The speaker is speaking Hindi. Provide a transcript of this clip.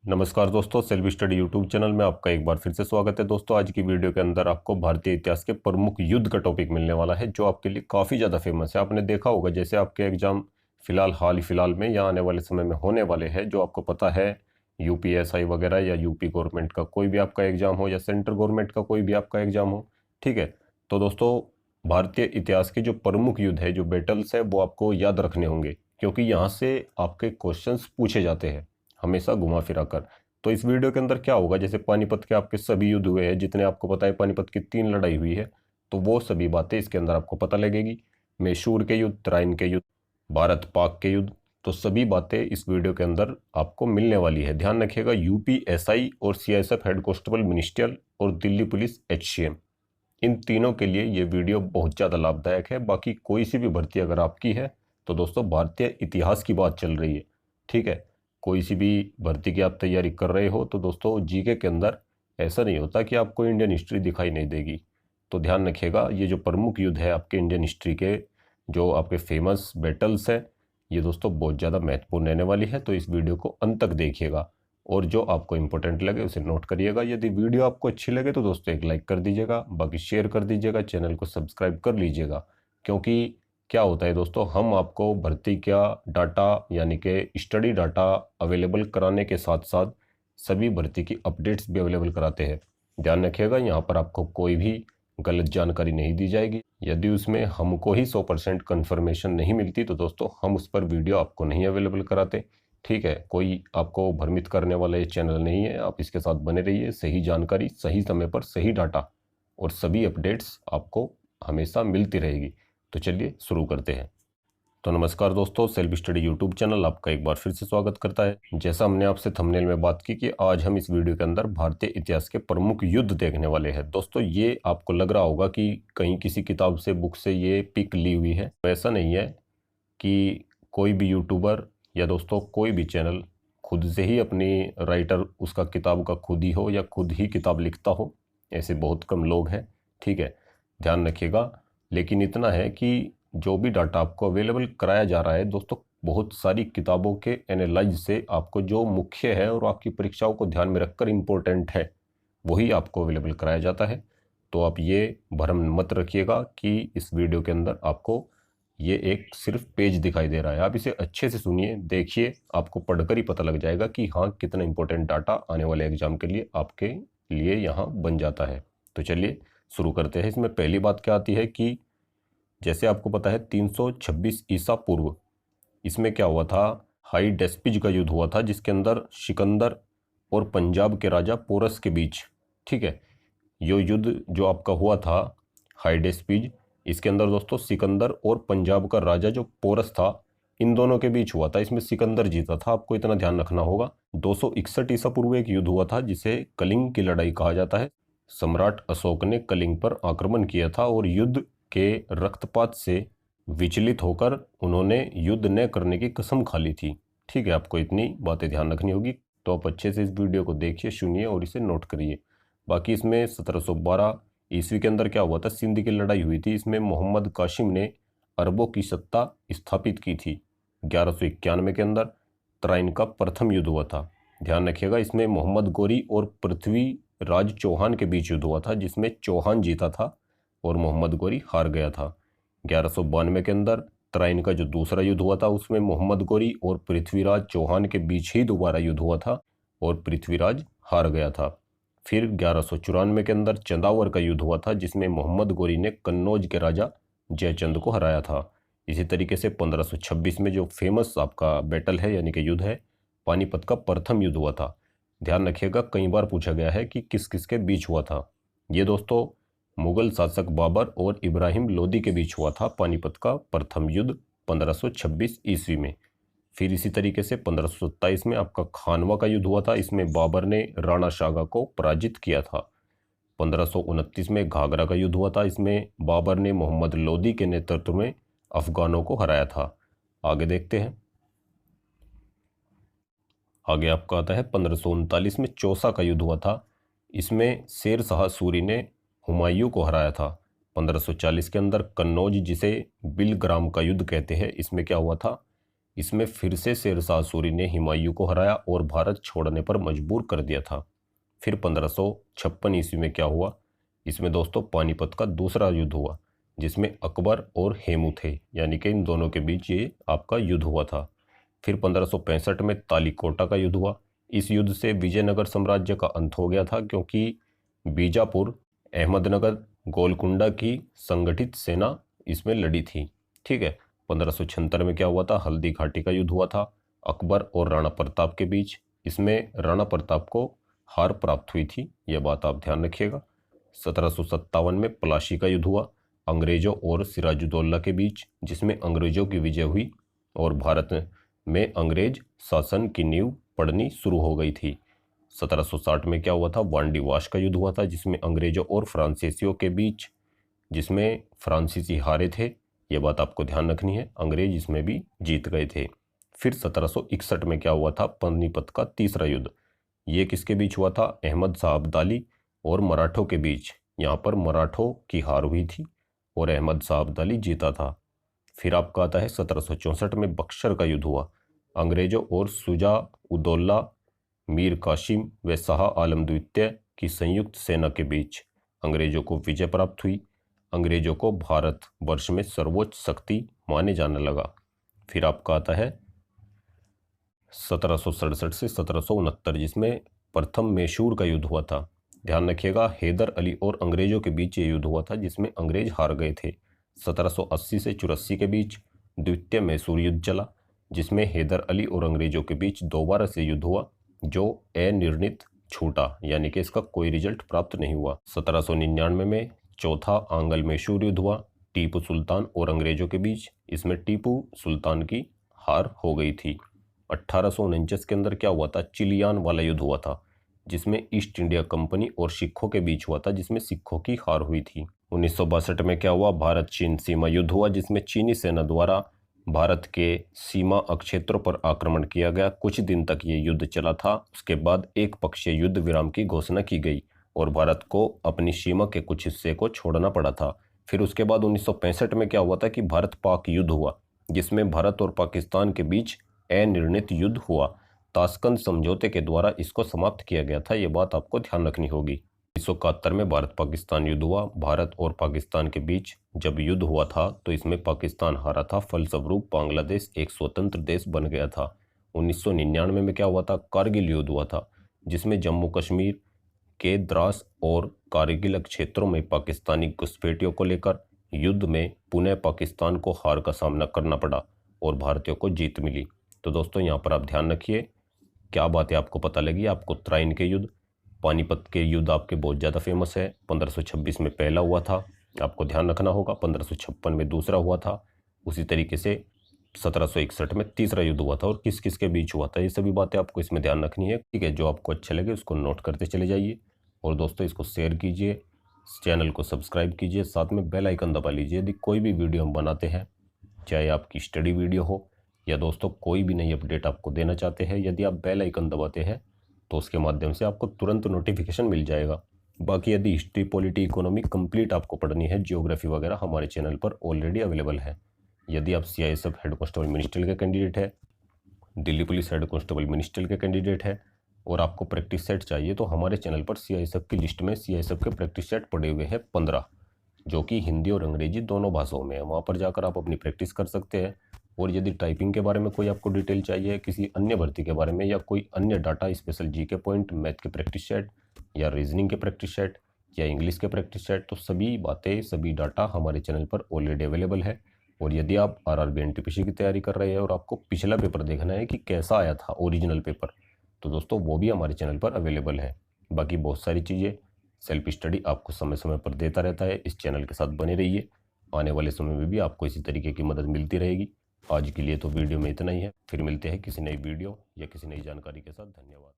नमस्कार दोस्तों, सेल्फ स्टडी यूट्यूब चैनल में आपका एक बार फिर से स्वागत है। दोस्तों, आज की वीडियो के अंदर आपको भारतीय इतिहास के प्रमुख युद्ध का टॉपिक मिलने वाला है, जो आपके लिए काफ़ी ज़्यादा फेमस है। आपने देखा होगा, जैसे आपके एग्जाम हाल ही फिलहाल में या आने वाले समय में होने वाले हैं, जो आपको पता है यूपीएसआई वगैरह या यूपी गवर्नमेंट का कोई भी आपका एग्जाम हो या सेंट्रल गवर्नमेंट का कोई भी आपका एग्जाम हो, ठीक है। तो दोस्तों, भारतीय इतिहास के जो प्रमुख युद्ध है, जो बैटल्स है, वो आपको याद रखने होंगे, क्योंकि यहाँ से आपके क्वेश्चंस पूछे जाते हैं हमेशा घुमा फिरा कर। तो इस वीडियो के अंदर क्या होगा, जैसे पानीपत के आपके सभी युद्ध हुए हैं, जितने आपको पता है पानीपत की 3 लड़ाई हुई है, तो वो सभी बातें इसके अंदर आपको पता लगेगी। मैसूर के युद्ध, तराइन के युद्ध, भारत पाक के युद्ध, तो सभी बातें इस वीडियो के अंदर आपको मिलने वाली है। ध्यान रखिएगा, यूपीएसआई और सीआईएसएफ हेड कांस्टेबल मिनिस्ट्रियल और दिल्ली पुलिस एचसीएम, इन तीनों के लिए ये वीडियो बहुत ज़्यादा लाभदायक है। बाकी कोई सी भी भर्ती अगर आपकी है, तो दोस्तों भारतीय इतिहास की बात चल रही है, ठीक है। कोई सी भी भर्ती की आप तैयारी कर रहे हो, तो दोस्तों जीके के अंदर ऐसा नहीं होता कि आपको इंडियन हिस्ट्री दिखाई नहीं देगी। तो ध्यान रखिएगा, ये जो प्रमुख युद्ध है आपके इंडियन हिस्ट्री के, जो आपके फेमस बैटल्स है, ये दोस्तों बहुत ज़्यादा महत्वपूर्ण रहने वाली है। तो इस वीडियो को अंत तक देखिएगा और जो आपको इंपॉर्टेंट लगे उसे नोट करिएगा। यदि वीडियो आपको अच्छी लगे तो दोस्तों एक लाइक कर दीजिएगा, बाकी शेयर कर दीजिएगा, चैनल को सब्सक्राइब कर लीजिएगा। क्योंकि क्या होता है दोस्तों, हम आपको भर्ती का डाटा यानी कि स्टडी डाटा अवेलेबल कराने के साथ साथ सभी भर्ती की अपडेट्स भी अवेलेबल कराते हैं। ध्यान रखिएगा, यहाँ पर आपको कोई भी गलत जानकारी नहीं दी जाएगी। यदि उसमें हमको ही 100% कन्फर्मेशन नहीं मिलती, तो दोस्तों हम उस पर वीडियो आपको नहीं अवेलेबल कराते, ठीक है। कोई आपको भ्रमित करने वाला ये चैनल नहीं है। आप इसके साथ बने रहिए, सही जानकारी सही समय पर सही डाटा और सभी अपडेट्स आपको हमेशा मिलती रहेगी। तो चलिए शुरू करते हैं। तो नमस्कार दोस्तों, सेल्फ स्टडी यूट्यूब चैनल आपका एक बार फिर से स्वागत करता है। जैसा हमने आपसे थंबनेल में बात की कि आज हम इस वीडियो के अंदर भारतीय इतिहास के प्रमुख युद्ध देखने वाले हैं। दोस्तों, ये आपको लग रहा होगा कि कहीं किसी किताब से, बुक से ये पिक ली हुई है। ऐसा नहीं है कि कोई भी यूट्यूबर या दोस्तों कोई भी चैनल खुद से ही अपनी राइटर उसका किताब का खुद ही हो या खुद ही किताब लिखता हो, ऐसे बहुत कम लोग हैं, ठीक है। ध्यान रखिएगा, लेकिन इतना है कि जो भी डाटा आपको अवेलेबल कराया जा रहा है दोस्तों, बहुत सारी किताबों के एनालाइज से आपको जो मुख्य है और आपकी परीक्षाओं को ध्यान में रखकर इम्पोर्टेंट है, वही आपको अवेलेबल कराया जाता है। तो आप ये भ्रम मत रखिएगा कि इस वीडियो के अंदर आपको ये एक सिर्फ पेज दिखाई दे रहा है। आप इसे अच्छे से सुनिए, देखिए, आपको पढ़कर ही पता लग जाएगा कि हाँ, कितना इंपॉर्टेंट डाटा आने वाले एग्जाम के लिए आपके लिए यहाँ बन जाता है। तो चलिए शुरू करते हैं। इसमें पहली बात क्या आती है कि जैसे आपको पता है 326 ईसा पूर्व, इसमें क्या हुआ था, हाई डेस्पिज का युद्ध हुआ था, जिसके अंदर सिकंदर और पंजाब के राजा पोरस के बीच, ठीक है। यो युद्ध जो आपका हुआ था हाई डेस्पिज, इसके अंदर दोस्तों सिकंदर और पंजाब का राजा जो पोरस था, इन दोनों के बीच हुआ था। इसमें सिकंदर जीता था, आपको इतना ध्यान रखना होगा। 261 ईसा पूर्व एक युद्ध हुआ था जिसे कलिंग की लड़ाई कहा जाता है। सम्राट अशोक ने कलिंग पर आक्रमण किया था और युद्ध के रक्तपात से विचलित होकर उन्होंने युद्ध न करने की कसम खा ली थी, ठीक है। आपको इतनी बातें ध्यान रखनी होगी। तो आप अच्छे से इस वीडियो को देखिए, सुनिए और इसे नोट करिए। बाकी इसमें 1712 ईस्वी के अंदर क्या हुआ था, सिंध की लड़ाई हुई थी। इसमें मोहम्मद कासिम ने अरबों की सत्ता स्थापित की थी। 1191 के अंदर तराइन का प्रथम युद्ध हुआ था। ध्यान रखिएगा, इसमें मोहम्मद गोरी और पृथ्वीराज चौहान के बीच युद्ध हुआ था, जिसमें चौहान जीता था और मोहम्मद गोरी हार गया था। 1192 के अंदर तराइन का जो दूसरा युद्ध हुआ था, उसमें मोहम्मद गोरी और पृथ्वीराज चौहान के बीच ही दोबारा युद्ध हुआ था और पृथ्वीराज हार गया था। फिर 1194 के अंदर चंदावर का युद्ध हुआ था, जिसमें मोहम्मद गोरी ने कन्नौज के राजा जयचंद को हराया था। इसी तरीके से 1526 में जो फेमस आपका बैटल है यानी कि युद्ध है, पानीपत का प्रथम युद्ध हुआ था। ध्यान रखिएगा, कई बार पूछा गया है कि किस किस के बीच हुआ था। ये दोस्तों मुगल शासक बाबर और इब्राहिम लोदी के बीच हुआ था पानीपत का प्रथम युद्ध 1526 ईस्वी में। फिर इसी तरीके से 1527 में आपका खानवा का युद्ध हुआ था। इसमें बाबर ने राणा शागा को पराजित किया था। 1529 में घाघरा का युद्ध हुआ था। इसमें बाबर ने मोहम्मद लोदी के नेतृत्व में अफगानों को हराया था। आगे देखते हैं। आगे आपका आता है 1539 में चौसा का युद्ध हुआ था। इसमें शेर शाह सूरी ने हुमायूं को हराया था। 1540 के अंदर कन्नौज, जिसे बिलग्राम का युद्ध कहते हैं, इसमें क्या हुआ था, इसमें फिर से शेरशाह सूरी ने हुमायूं को हराया और भारत छोड़ने पर मजबूर कर दिया था। फिर 1556 ईस्वी में क्या हुआ, इसमें दोस्तों पानीपत का दूसरा युद्ध हुआ, जिसमें अकबर और हेमू थे, यानी कि इन दोनों के बीच ये आपका युद्ध हुआ था। फिर 1565 में तालीकोटा का युद्ध हुआ। इस युद्ध से विजयनगर साम्राज्य का अंत हो गया था, क्योंकि बीजापुर, अहमदनगर, गोलकुंडा की संगठित सेना इसमें लड़ी थी। ठीक है। 1576 में क्या हुआ था, हल्दी घाटी का युद्ध हुआ था अकबर और राणा प्रताप के बीच। इसमें राणा प्रताप को हार प्राप्त हुई थी, यह बात आप ध्यान रखिएगा। 1757 में पलाशी का युद्ध हुआ अंग्रेजों और सिराजुद्दौला के बीच, जिसमें अंग्रेजों की विजय हुई और भारत में अंग्रेज शासन की नींव पड़नी शुरू हो गई थी। 1760 में क्या हुआ था, वांडीवाश का युद्ध हुआ था, जिसमें अंग्रेजों और फ्रांसीसियों के बीच, जिसमें फ्रांसीसी हारे थे, यह बात आपको ध्यान रखनी है, अंग्रेज इसमें भी जीत गए थे। फिर 1761 में क्या हुआ था, पानीपत का तीसरा युद्ध। ये किसके बीच हुआ था, अहमद शाह अब्दाली और मराठों के बीच। यहाँ पर मराठों की हार हुई थी और अहमद शाह अब्दाली जीता था। फिर आपका आता है 1764 में बक्सर का युद्ध हुआ अंग्रेजों और शुजा उदौला, मीर कासिम व शाह आलम द्वितीय की संयुक्त सेना के बीच। अंग्रेजों को विजय प्राप्त हुई। अंग्रेजों को भारत वर्ष में सर्वोच्च शक्ति माने जाने लगा। फिर आपका आता है 1767 से 1769, जिसमें प्रथम मैसूर का युद्ध हुआ था। ध्यान रखिएगा, हैदर अली और अंग्रेजों के बीच ये युद्ध हुआ था, जिसमें अंग्रेज हार गए थे। 1780 से 84 के बीच द्वितीय मैसूर युद्ध चला, जिसमें हैदर अली और अंग्रेजों के बीच दोबारा से युद्ध हुआ, जो अनिर्णित छूटा, यानी कि इसका कोई रिजल्ट प्राप्त नहीं हुआ। 1799 में चौथा आंग्ल मैसूर युद्ध हुआ टीपू सुल्तान और अंग्रेजों के बीच। इसमें टीपू सुल्तान की हार हो गई थी। 1849 के अंदर क्या हुआ था, चिलियान वाला युद्ध हुआ था, जिसमें ईस्ट इंडिया कंपनी और सिखों के बीच हुआ था, जिसमें सिखों की हार हुई थी। 1962 में क्या हुआ, भारत चीन सीमा युद्ध हुआ, जिसमें चीनी सेना द्वारा भारत के सीमा क्षेत्रों पर आक्रमण किया गया। कुछ दिन तक ये युद्ध चला था। उसके बाद एक पक्षीय युद्ध विराम की घोषणा की गई और भारत को अपनी सीमा के कुछ हिस्से को छोड़ना पड़ा था। फिर उसके बाद 1965 में क्या हुआ था कि भारत पाक युद्ध हुआ, जिसमें भारत और पाकिस्तान के बीच अनिर्णित युद्ध हुआ। ताशकंद समझौते के द्वारा इसको समाप्त किया गया था, ये बात आपको ध्यान रखनी होगी। 1971 में भारत पाकिस्तान युद्ध हुआ। भारत और पाकिस्तान के बीच जब युद्ध हुआ था तो इसमें पाकिस्तान हारा था, फलस्वरूप बांग्लादेश एक स्वतंत्र देश बन गया था। 1999 में क्या हुआ था, कारगिल युद्ध हुआ था, जिसमें जम्मू कश्मीर के द्रास और कारगिल क्षेत्रों में पाकिस्तानी घुसपैठियों को लेकर युद्ध में पुनः पाकिस्तान को हार का सामना करना पड़ा और भारतीयों को जीत मिली। तो दोस्तों यहाँ पर आप ध्यान रखिए, क्या बातें आपको पता लगी। आपको तराइन के युद्ध, पानीपत के युद्ध आपके बहुत ज़्यादा फेमस है। 1526 में पहला हुआ था, आपको ध्यान रखना होगा। 1556 में दूसरा हुआ था। उसी तरीके से 1761 में तीसरा युद्ध हुआ था और किस किस के बीच हुआ था, ये सभी बातें आपको इसमें ध्यान रखनी है। ठीक है, जो आपको अच्छे लगे उसको नोट करते चले जाइए और दोस्तों इसको शेयर कीजिए, चैनल को सब्सक्राइब कीजिए, साथ में बेल आइकन दबा लीजिए। यदि कोई भी वीडियो हम बनाते हैं, चाहे आपकी स्टडी वीडियो हो या दोस्तों कोई भी नई अपडेट आपको देना चाहते हैं, यदि आप बेल आइकन दबाते हैं तो उसके माध्यम से आपको तुरंत नोटिफिकेशन मिल जाएगा। बाकी यदि हिस्ट्री, पॉलिटी, इकोनॉमी कंप्लीट आपको पढ़नी है, जियोग्राफी वगैरह, हमारे चैनल पर ऑलरेडी अवेलेबल है। यदि आप CISF हेड कांस्टेबल मिनिस्ट्रियल के कैंडिडेट है, Delhi police head constable ministerial के कैंडिडेट है और आपको प्रैक्टिस सेट चाहिए, तो हमारे चैनल पर CISF की लिस्ट में CISF के प्रैक्टिस सेट पड़े हुए हैं 15, जो कि हिंदी और अंग्रेजी दोनों भाषाओं में है। वहाँ पर जाकर आप अपनी प्रैक्टिस कर सकते हैं। और यदि टाइपिंग के बारे में कोई आपको डिटेल चाहिए, किसी अन्य भर्ती के बारे में या कोई अन्य data, special GK point, math के प्रैक्टिस सेट या रीजनिंग के प्रैक्टिस सेट या इंग्लिश के प्रैक्टिस सेट, तो सभी बातें, सभी डाटा हमारे चैनल पर ऑलरेडी अवेलेबल है। और यदि आप RRB NTPC की तैयारी कर रहे हैं और आपको पिछला पेपर देखना है कि कैसा आया था ओरिजिनल पेपर, तो दोस्तों वो भी हमारे चैनल पर अवेलेबल है। बाकी बहुत सारी चीज़ें, सेल्फ स्टडी आपको समय समय पर देता रहता है। इस चैनल के साथ बने रहिए, आने वाले समय में भी आपको इसी तरीके की मदद मिलती रहेगी। आज के लिए तो वीडियो में इतना ही है, फिर मिलते हैं किसी नई वीडियो या किसी नई जानकारी के साथ। धन्यवाद।